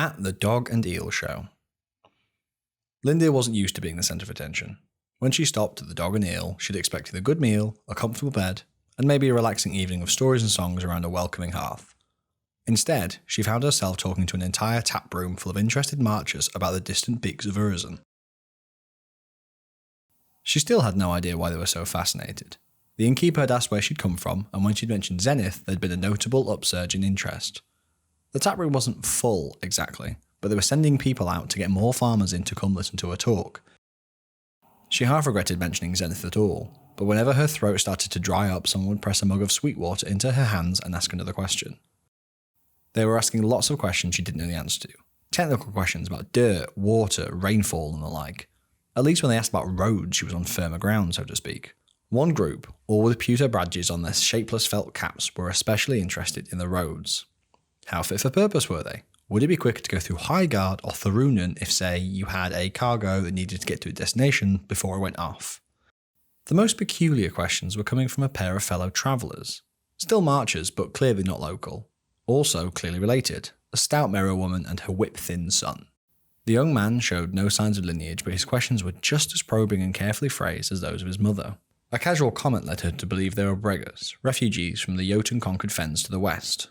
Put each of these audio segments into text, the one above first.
At the Dog and Eel Show. Lillie wasn't used to being the centre of attention. When she stopped at the Dog and Eel, she'd expected a good meal, a comfortable bed, and maybe a relaxing evening of stories and songs around a welcoming hearth. Instead, she found herself talking to an entire tap room full of interested marchers about the distant peaks of Urizen. She still had no idea why they were so fascinated. The innkeeper had asked where she'd come from, and when she'd mentioned Zenith, there'd been a notable upsurge in interest. The tap room wasn't full, exactly, but they were sending people out to get more farmers in to come listen to her talk. She half regretted mentioning Zenith at all, but whenever her throat started to dry up, someone would press a mug of sweet water into her hands and ask another question. They were asking lots of questions she didn't know the answer to. Technical questions about dirt, water, rainfall and the like. At least when they asked about roads, she was on firmer ground, so to speak. One group, all with pewter badges on their shapeless felt caps, were especially interested in the roads. How fit for purpose were they? Would it be quicker to go through Highguard or Tharunen if, say, you had a cargo that needed to get to a destination before it went off? The most peculiar questions were coming from a pair of fellow travellers. Still marchers, but clearly not local. Also clearly related, a stout Merrow woman and her whip-thin son. The young man showed no signs of lineage, but his questions were just as probing and carefully phrased as those of his mother. A casual comment led her to believe they were Breggers, refugees from the Jotun-conquered fens to the west.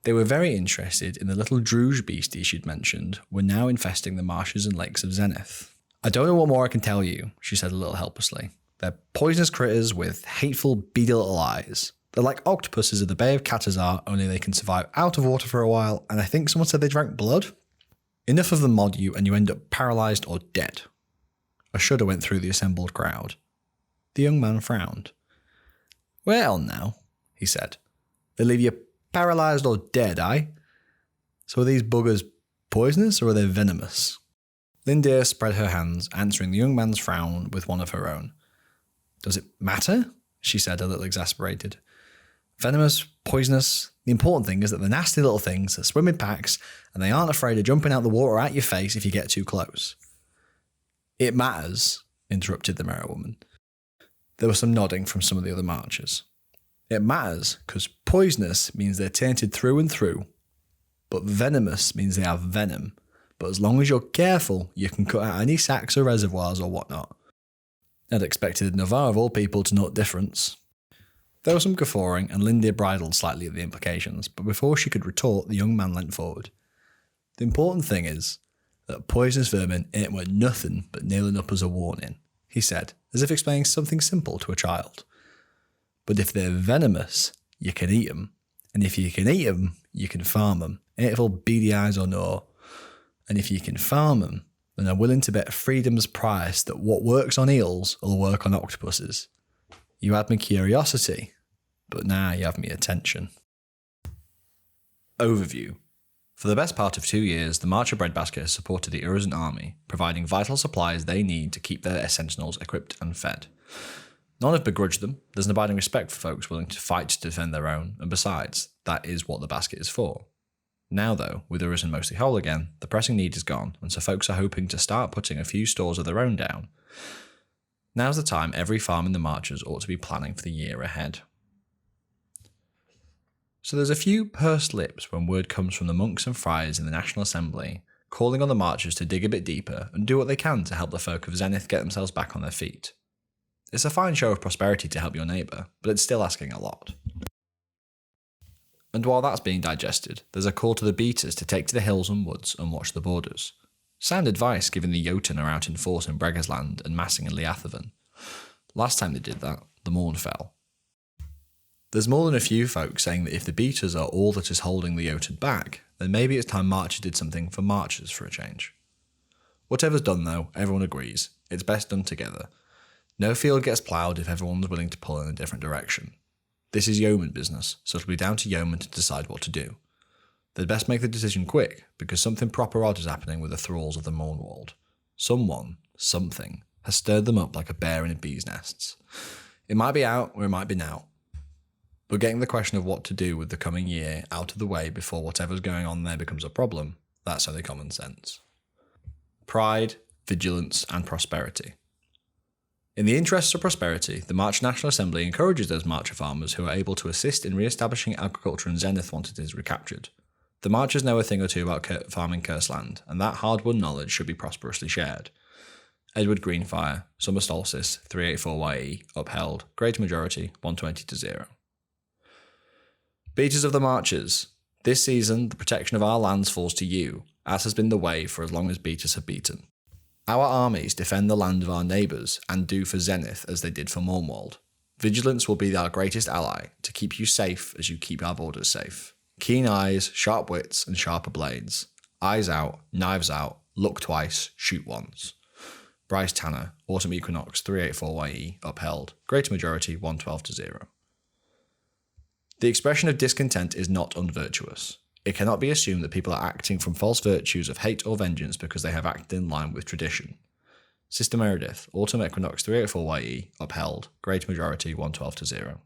They were very interested in the little Druge beasties she'd mentioned were now infesting the marshes and lakes of Zenith. "I don't know what more I can tell you," she said a little helplessly. "They're poisonous critters with hateful, beady little eyes. They're like octopuses of the Bay of Katazar, only they can survive out of water for a while, and I think someone said they drank blood. Enough of them mod you and you end up paralysed or dead." A shudder went through the assembled crowd. The young man frowned. "Well now," he said. "They leave you paralysed or dead, eh? So are these buggers poisonous or are they venomous?" Lillie spread her hands, answering the young man's frown with one of her own. "Does it matter?" she said, a little exasperated. "Venomous, poisonous, the important thing is that they're nasty little things that swim in packs and they aren't afraid of jumping out the water at your face if you get too close." "It matters," interrupted the Merrow woman. There was some nodding from some of the other marchers. "It matters because poisonous means they're tainted through and through, but venomous means they have venom. But as long as you're careful, you can cut out any sacs or reservoirs or whatnot." I'd expected Navarre of all people to note difference. There was some guffawing, and Lillie bridled slightly at the implications, but before she could retort, the young man leant forward. "The important thing is that poisonous vermin ain't worth nothing but nailing up as a warning," he said, as if explaining something simple to a child. "But if they're venomous, you can eat them. And if you can eat them, you can farm them. Ain't it all beady eyes or no? And if you can farm them, then I'm willing to bet freedom's price that what works on eels will work on octopuses. You had my curiosity, but now you have my attention." Overview. For the best part of 2 years, the Marcher Breadbasket has supported the Urizen army, providing vital supplies they need to keep their sentinels equipped and fed. None have begrudged them. There's an abiding respect for folks willing to fight to defend their own, and besides, that is what the basket is for. Now though, with Urizen mostly whole again, the pressing need is gone, and so folks are hoping to start putting a few stores of their own down. Now's the time every farm in the Marchers ought to be planning for the year ahead. So there's a few pursed lips when word comes from the monks and friars in the National Assembly, calling on the Marchers to dig a bit deeper and do what they can to help the folk of Zenith get themselves back on their feet. It's a fine show of prosperity to help your neighbour, but it's still asking a lot. And while that's being digested, there's a call to the beaters to take to the hills and woods and watch the borders. Sound advice given the Jotun are out in force in Breggers Land and massing in Liathaven. Last time they did that, the morn fell. There's more than a few folks saying that if the beaters are all that is holding the Jotun back, then maybe it's time Marchers did something for Marchers for a change. Whatever's done though, everyone agrees, it's best done together. No field gets ploughed if everyone's willing to pull in a different direction. This is yeoman business, so it'll be down to yeomen to decide what to do. They'd best make the decision quick, because something proper odd is happening with the thralls of the Mournwald. Someone, something, has stirred them up like a bear in a bee's nest. It might be out, or it might be now. But getting the question of what to do with the coming year out of the way before whatever's going on there becomes a problem, that's only common sense. Pride, vigilance, and prosperity. In the interests of prosperity, the March National Assembly encourages those Marcher farmers who are able to assist in re-establishing agriculture in Zenith once it is recaptured. The Marchers know a thing or two about farming cursed land, and that hard-won knowledge should be prosperously shared. Edward Greenfire, Summer Solstice, 384YE, upheld, great majority, 120-0. Beaters of the Marchers. This season, the protection of our lands falls to you, as has been the way for as long as beaters have beaten. Our armies defend the land of our neighbours, and do for Zenith as they did for Mornwald. Vigilance will be our greatest ally, to keep you safe as you keep our borders safe. Keen eyes, sharp wits, and sharper blades. Eyes out, knives out, look twice, shoot once. Bryce Tanner, Autumn Equinox, 384YE, upheld, great majority, 112-0. The expression of discontent is not unvirtuous. It cannot be assumed that people are acting from false virtues of hate or vengeance because they have acted in line with tradition. Sister Meredith, Autumn Equinox 384YE, upheld, great majority 112-0.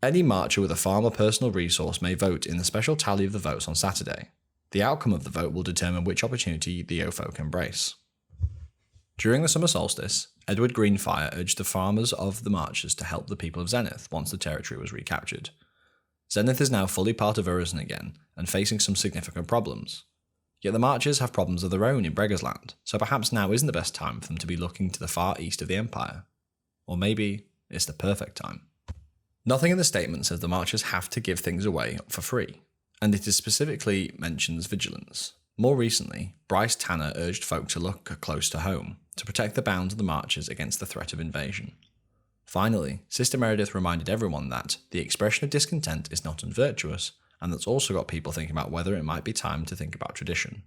Any marcher with a farm or personal resource may vote in the special tally of the votes on Saturday. The outcome of the vote will determine which opportunity the Yo-folk embrace. During the summer solstice, Edward Greenfire urged the farmers of the marchers to help the people of Zenith once the territory was recaptured. Zenith is now fully part of Urizen again, and facing some significant problems. Yet the Marchers have problems of their own in Brega's Land, so perhaps now isn't the best time for them to be looking to the far east of the Empire. Or maybe it's the perfect time. Nothing in the statement says the Marchers have to give things away for free, and it specifically mentions vigilance. More recently, Bryce Tanner urged folk to look close to home, to protect the bounds of the Marchers against the threat of invasion. Finally, Sister Meredith reminded everyone that the expression of discontent is not unvirtuous, and that's also got people thinking about whether it might be time to think about tradition.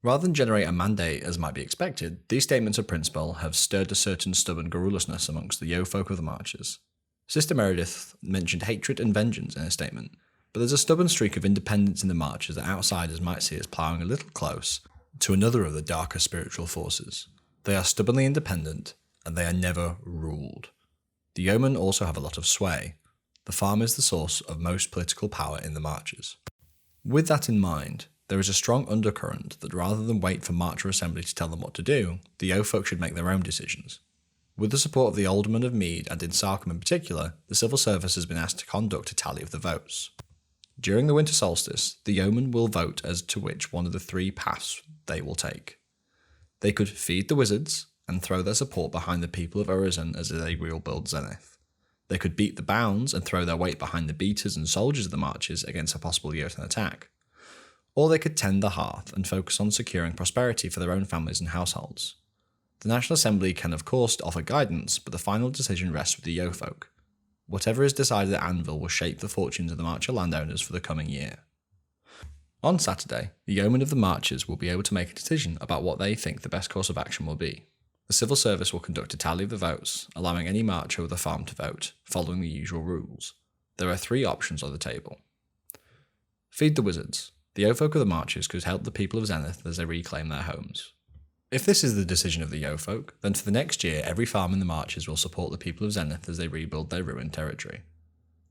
Rather than generate a mandate as might be expected, these statements of principle have stirred a certain stubborn garrulousness amongst the yo-folk of the Marchers. Sister Meredith mentioned hatred and vengeance in her statement, but there's a stubborn streak of independence in the Marchers that outsiders might see as ploughing a little close to another of the darker spiritual forces. They are stubbornly independent, and they are never ruled. The yeomen also have a lot of sway. The farm is the source of most political power in the Marchers. With that in mind, there is a strong undercurrent that rather than wait for Marcher Assembly to tell them what to do, the yo-folk should make their own decisions. With the support of the Aldermen of Mead and in Sarkham in particular, the civil service has been asked to conduct a tally of the votes. During the winter solstice, the yeomen will vote as to which one of the three paths they will take. They could feed the wizards, and throw their support behind the people of Urizen as they rebuild Zenith. They could beat the bounds and throw their weight behind the beaters and soldiers of the Marchers against a possible Jotun attack. Or they could tend the hearth and focus on securing prosperity for their own families and households. The National Assembly can of course offer guidance, but the final decision rests with the yo-folk. Whatever is decided at Anvil will shape the fortunes of the Marcher landowners for the coming year. On Saturday, the yeomen of the Marchers will be able to make a decision about what they think the best course of action will be. The civil service will conduct a tally of the votes, allowing any marcher with a farm to vote, following the usual rules. There are three options on the table. Feed the wizards. The yo-folk of the Marchers could help the people of Zenith as they reclaim their homes. If this is the decision of the yo-folk, then for the next year every farm in the Marchers will support the people of Zenith as they rebuild their ruined territory.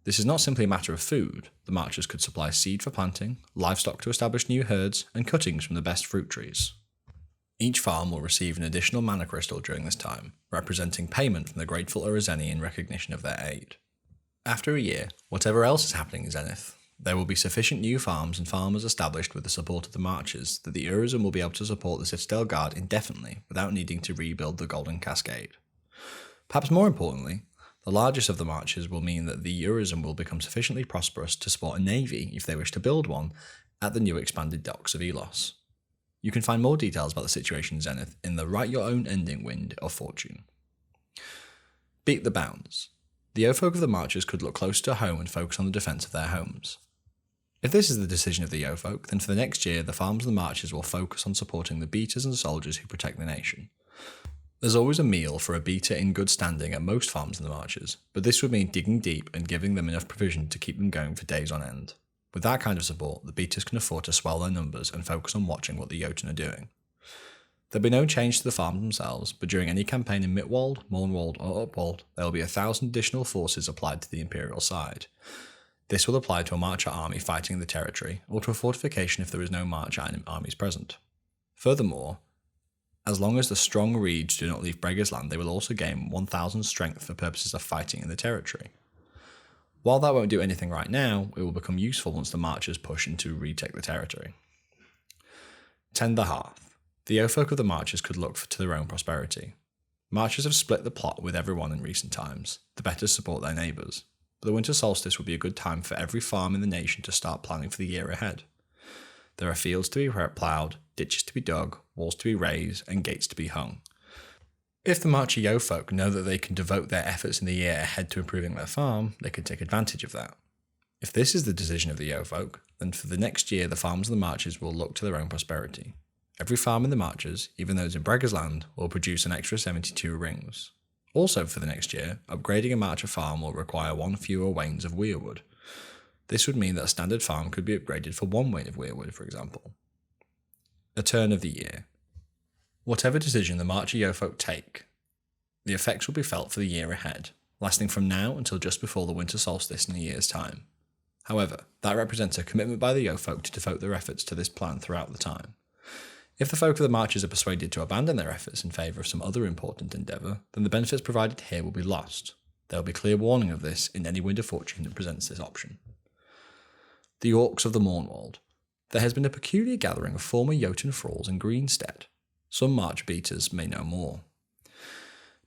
This is not simply a matter of food. The Marchers could supply seed for planting, livestock to establish new herds, and cuttings from the best fruit trees. Each farm will receive an additional mana crystal during this time, representing payment from the grateful Urizeni in recognition of their aid. After a year, whatever else is happening in Zenith, there will be sufficient new farms and farmers established with the support of the Marchers that the Urizen will be able to support the Citadel Guard indefinitely without needing to rebuild the Golden Cascade. Perhaps more importantly, the largest of the Marchers will mean that the Urizen will become sufficiently prosperous to support a navy if they wish to build one at the new expanded docks of Elos. You can find more details about the situation in Zenith in the Write Your Own Ending Wind of Fortune. Beat the bounds. The yo-folk of the Marchers could look close to home and focus on the defence of their homes. If this is the decision of the yo-folk, then for the next year the farms of the Marchers will focus on supporting the beaters and soldiers who protect the nation. There's always a meal for a beater in good standing at most farms in the Marchers, but this would mean digging deep and giving them enough provision to keep them going for days on end. With that kind of support, the beaters can afford to swell their numbers and focus on watching what the Jotun are doing. There'll be no change to the farms themselves, but during any campaign in Mittwald, Mornwald or Upwald, there will be 1,000 additional forces applied to the Imperial side. This will apply to a Marcher army fighting the territory, or to a fortification if there is no Marcher armies present. Furthermore, as long as the strong reeds do not leave Brega's Land, they will also gain 1,000 strength for purposes of fighting in the territory. While that won't do anything right now, it will become useful once the Marchers push in to retake the territory. Tend the hearth. The Yo-folk of the Marchers could look to their own prosperity. Marchers have split the plot with everyone in recent times, the better to support their neighbours, but the winter solstice would be a good time for every farm in the nation to start planning for the year ahead. There are fields to be ploughed, ditches to be dug, walls to be raised, and gates to be hung. If the Marcher Yo-folk know that they can devote their efforts in the year ahead to improving their farm, they can take advantage of that. If this is the decision of the Yo-folk, then for the next year the farms of the Marchers will look to their own prosperity. Every farm in the Marchers, even those in Breggor's Land, will produce an extra 72 rings. Also for the next year, upgrading a Marcher farm will require 1 fewer wains of weirwood. This would mean that a standard farm could be upgraded for 1 wain of weirwood, for example. A turn of the year. Whatever decision the Marcher Yo-folk take, the effects will be felt for the year ahead, lasting from now until just before the winter solstice in a year's time. However, that represents a commitment by the Yo-folk to devote their efforts to this plan throughout the time. If the folk of the Marchers are persuaded to abandon their efforts in favour of some other important endeavour, then the benefits provided here will be lost. There will be clear warning of this in any wind of fortune that presents this option. The Orcs of the Mournwald. There has been a peculiar gathering of former Jotun thralls in Greenstead. Some March beaters may know more.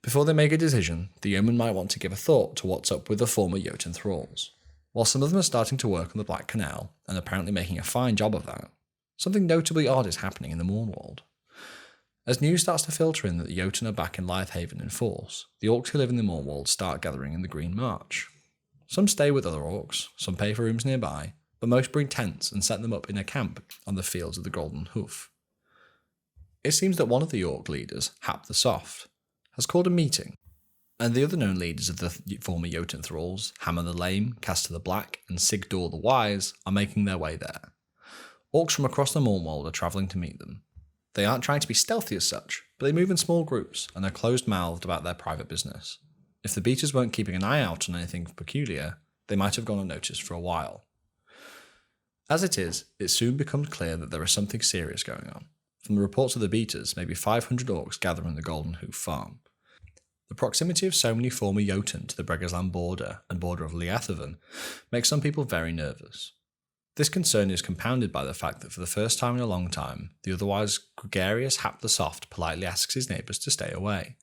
Before they make a decision, the yeomen might want to give a thought to what's up with the former Jotun thralls. While some of them are starting to work on the Black Canal, and apparently making a fine job of that, something notably odd is happening in the Mournwald. As news starts to filter in that the Jotun are back in Lythehaven in force, the Orcs who live in the Mournwald start gathering in the Green March. Some stay with other Orcs, some pay for rooms nearby, but most bring tents and set them up in a camp on the fields of the Golden Hoof. It seems that one of the Orc leaders, Hap the Soft, has called a meeting, and the other known leaders of the former Jotun thralls, Hammer the Lame, Castor the Black, and Sigdor the Wise, are making their way there. Orcs from across the Mournwald are travelling to meet them. They aren't trying to be stealthy as such, but they move in small groups and are closed-mouthed about their private business. If the beaters weren't keeping an eye out on anything peculiar, they might have gone unnoticed for a while. As it is, it soon becomes clear that there is something serious going on. From the reports of the beaters, maybe 500 Orcs gather in the Golden Hoof farm. The proximity of so many former Jotun to the Breggor's Land border and border of Lythehaven makes some people very nervous. This concern is compounded by the fact that for the first time in a long time, the otherwise gregarious Hap the Soft politely asks his neighbours to stay away.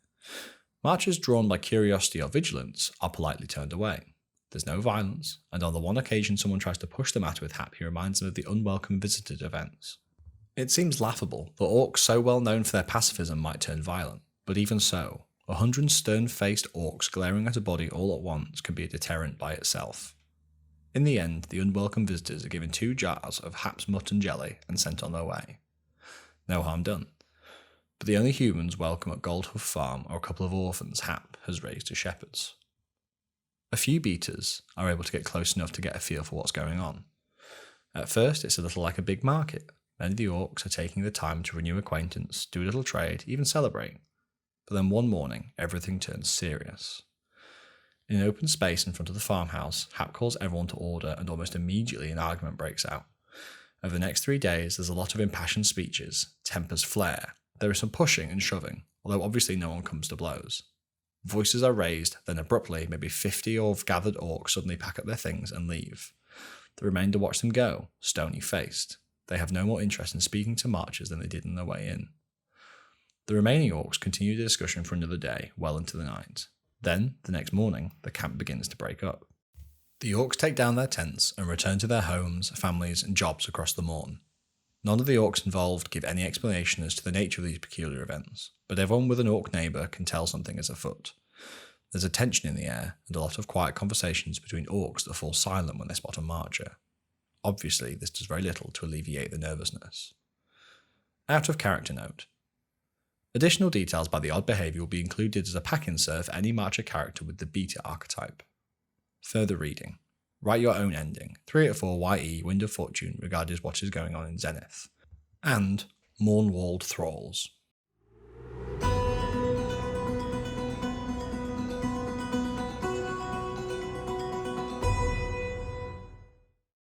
Marchers drawn by curiosity or vigilance are politely turned away. There's no violence, and on the one occasion someone tries to push the matter with Hap, he reminds them of the unwelcome visited events. It seems laughable that Orcs so well known for their pacifism might turn violent, but even so, 100 stern-faced Orcs glaring at a body all at once can be a deterrent by itself. In the end, the unwelcome visitors are given 2 jars of Hap's mutton jelly and sent on their way. No harm done. But the only humans welcome at Goldhoof Farm are a couple of orphans Hap has raised as shepherds. A few beaters are able to get close enough to get a feel for what's going on. At first, it's a little like a big market. Many of the Orcs are taking the time to renew acquaintance, do a little trade, even celebrate. But then one morning, everything turns serious. In an open space in front of the farmhouse, Hap calls everyone to order, and almost immediately an argument breaks out. Over the next 3 days, there's a lot of impassioned speeches, tempers flare, there is some pushing and shoving, although obviously no one comes to blows. Voices are raised, then abruptly, maybe 50 of gathered Orcs suddenly pack up their things and leave. The remainder watch them go, stony-faced. They have no more interest in speaking to Marchers than they did on their way in. The remaining Orcs continue the discussion for another day, well into the night. Then, the next morning, the camp begins to break up. The Orcs take down their tents and return to their homes, families, and jobs across the Mourne. None of the Orcs involved give any explanation as to the nature of these peculiar events, but everyone with an Orc neighbour can tell something is afoot. There's a tension in the air, and a lot of quiet conversations between Orcs that fall silent when they spot a Marcher. Obviously, this does very little to alleviate the nervousness. Out of character note. Additional details by the odd behaviour will be included as a pack insert for any Marcher character with the beta archetype. Further reading. Write your own ending. 3 out of 4 YE, Wind of Fortune, regarded as what is going on in Zenith. And Mournwald Thralls.